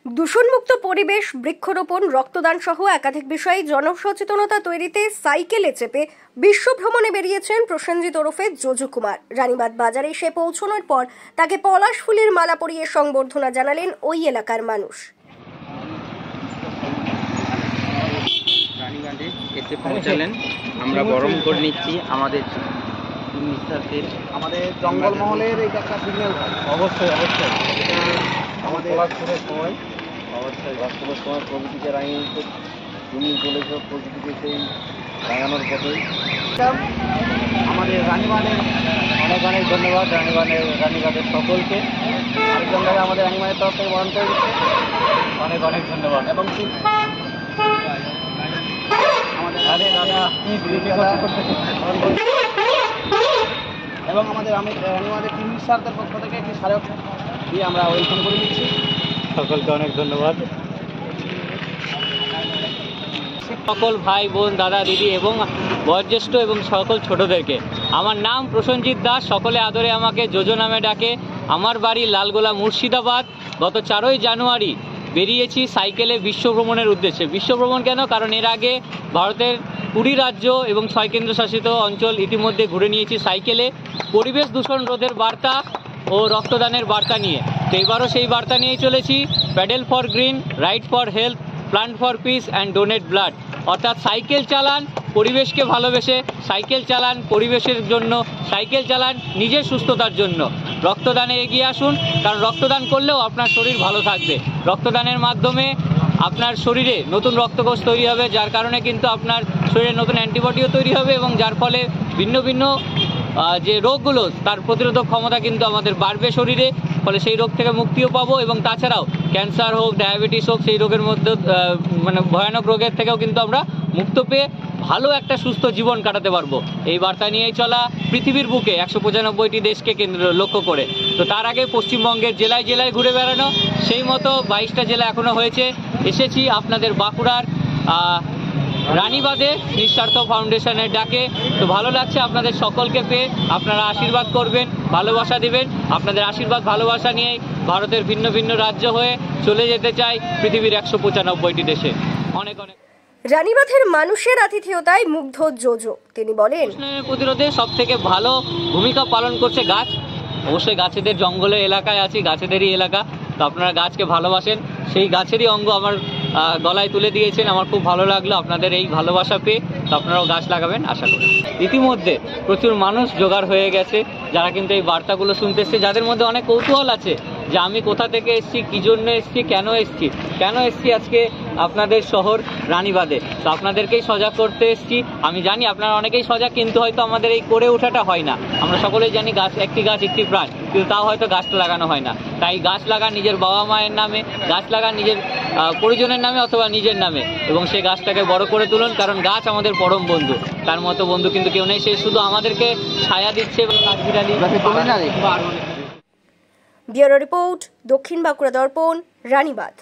দূষণমুক্ত পরিবেশ, বৃক্ষরোপণ, রক্তদান সহ একাধিক বিষয়ে জনসচেতনতা তৈরিতে সাইকেলে চেপে বিশ্ব ভ্রমণে বেরিয়েছেন প্রসেনজিৎ ওরফে জোজো কুমার। রানীবাঁধ বাজারে এসে পৌঁছানোর পর তাকে পলাশ ফুলের মালা পরিয়ে সংবর্ধনা জানালেন ওই এলাকার মানুষ। রানীবাঁধে এসে পৌঁছালেন, আমরা বরণ করে নিচ্ছি আমাদের জঙ্গলমহলের এইটা একটা সিগন্যাল। অবশ্যই আমাদের সময় প্রকৃতিকে রাঙিয়ে তুমি চলেছ, প্রকৃতিকে সেই রাঙানোর পথেই। আমাদের রানীবাঁধের অনেক ধন্যবাদ, রানীবাঁধের সকলকে। আরেকজন দাদা আমাদের রানীবাঁধের তরফ থেকে বরণ করে অনেক ধন্যবাদ। এবং এবং আমাদের রানীবাঁধের টিম স্টারদের পক্ষ থেকে একটি স্মারক দিয়ে আমরা ওয়েলকাম করে দিচ্ছি। সকলকে অনেক ধন্যবাদ। সকল ভাই বোন, দাদা দিদি এবং বয়োজ্যেষ্ঠ এবং সকল ছোটদেরকে, আমার নাম প্রসেনজিৎ দাস, সকলে আদরে আমাকে জোজো নামে ডাকে। আমার বাড়ি লালগোলা, মুর্শিদাবাদ। গত 4ই জানুয়ারি বেরিয়েছি সাইকেলে বিশ্ব ভ্রমণের উদ্দেশ্যে। বিশ্ব ভ্রমণ কেন? কারণ এর আগে ভারতের 20 রাজ্য এবং 6 কেন্দ্রশাসিত অঞ্চল ইতিমধ্যে ঘুরে নিয়েছি সাইকেলে, পরিবেশ দূষণ রোধের বার্তা ও রক্তদানের বার্তা নিয়ে। তো এবারও সেই বার্তা নিয়েই চলেছি। Pedal for green, ride for health, plant for peace and donate blood. অর্থাৎ সাইকেল চালান পরিবেশকে ভালোবেসে, সাইকেল চালান পরিবেশের জন্য, সাইকেল চালান নিজের সুস্থতার জন্য। রক্তদানে এগিয়ে আসুন, কারণ রক্তদান করলেও আপনার শরীর ভালো থাকবে। রক্তদানের মাধ্যমে আপনার শরীরে নতুন রক্তকোষ তৈরি হবে, যার কারণে কিন্তু আপনার শরীরে নতুন অ্যান্টিবডিও তৈরি হবে এবং যার ফলে ভিন্ন ভিন্ন যে রোগগুলো তার প্রতিরোধক ক্ষমতা কিন্তু আমাদের বাড়বে শরীরে, ফলে সেই রোগ থেকে মুক্তিও পাবো। এবং তাছাড়াও ক্যান্সার হোক, ডায়াবেটিস হোক, সেই রোগের মধ্যে ভয়ানক রোগের থেকেও কিন্তু আমরা মুক্ত পেয়ে ভালো একটা সুস্থ জীবন কাটাতে পারবো। এই বার্তা নিয়েই চলা পৃথিবীর বুকে 195টি দেশকে লক্ষ্য করে। তো তার আগে পশ্চিমবঙ্গের জেলায় জেলায় ঘুরে বেড়ানো, সেই মতো 22টা জেলা এখনও হয়েছে। এসেছি আপনাদের বাঁকুড়ার রানীবাঁধে নিঃস্বার্থ ফাউন্ডেশনের ডাকে। তো ভালো লাগছে আপনাদের সকলকে পেয়ে। আপনারা আশীর্বাদ করবেন, ভালোবাসা দিবেন। আপনাদের আশীর্বাদ ভালোবাসা নিয়েই ভারতের ভিন্ন ভিন্ন রাজ্য হয়ে চলে যেতে চাই পৃথিবীর 195টি দেশে। অনেক রানীবাঁধের মানুষের আতিথেয়তায় মুগ্ধ জোজো। তিনি বলেন, প্রতিরোধে সব থেকে ভালো ভূমিকা পালন করছে গাছ। অবশ্যই গাছেদের জঙ্গলের এলাকায় আছি, গাছেদেরই এলাকা। তো আপনারা গাছকে ভালোবাসেন, সেই গাছেরই অঙ্গ আমার গলায় তুলে দিয়েছেন। আমার খুব ভালো লাগলো আপনাদের এই ভালোবাসা পেয়ে। তো আপনারাও গাছ লাগাবেন আশা করি। ইতিমধ্যে প্রচুর মানুষ জোগাড় হয়ে গেছে যারা কিন্তু এই বার্তাগুলো শুনতে এসছে, যাদের মধ্যে অনেক কৌতূহল আছে যে আমি কোথা থেকে এসেছি, কী জন্য এসেছি, কেন এসেছি আজকে আপনাদের শহর রানীবাঁধে। তো আপনাদেরকেই সজাগ করতে এসেছি। আমি জানি আপনারা অনেকেই সজাগ, কিন্তু হয়তো আমাদের এই করে ওঠাটা হয় না। আমরা সকলেই জানি একটি গাছ একটি প্রাণ, কিন্তু তাও হয়তো গাছটা লাগানো হয় না। তাই গাছ লাগান নিজের বাবা মায়ের নামে, গাছ লাগান নিজের পরিজনের নামে অথবা নিজের নামে, এবং সেই গাছটাকে বড় করে তুলুন। কারণ গাছ আমাদের পরম বন্ধু, তার মতো বন্ধু কিন্তু কেউ নেই। সে শুধু আমাদেরকে ছায়া দিচ্ছে এবং ব্যুরো রিপোর্ট, দক্ষিণ বাঁকুড়া দর্পণ, রানীবাঁধ।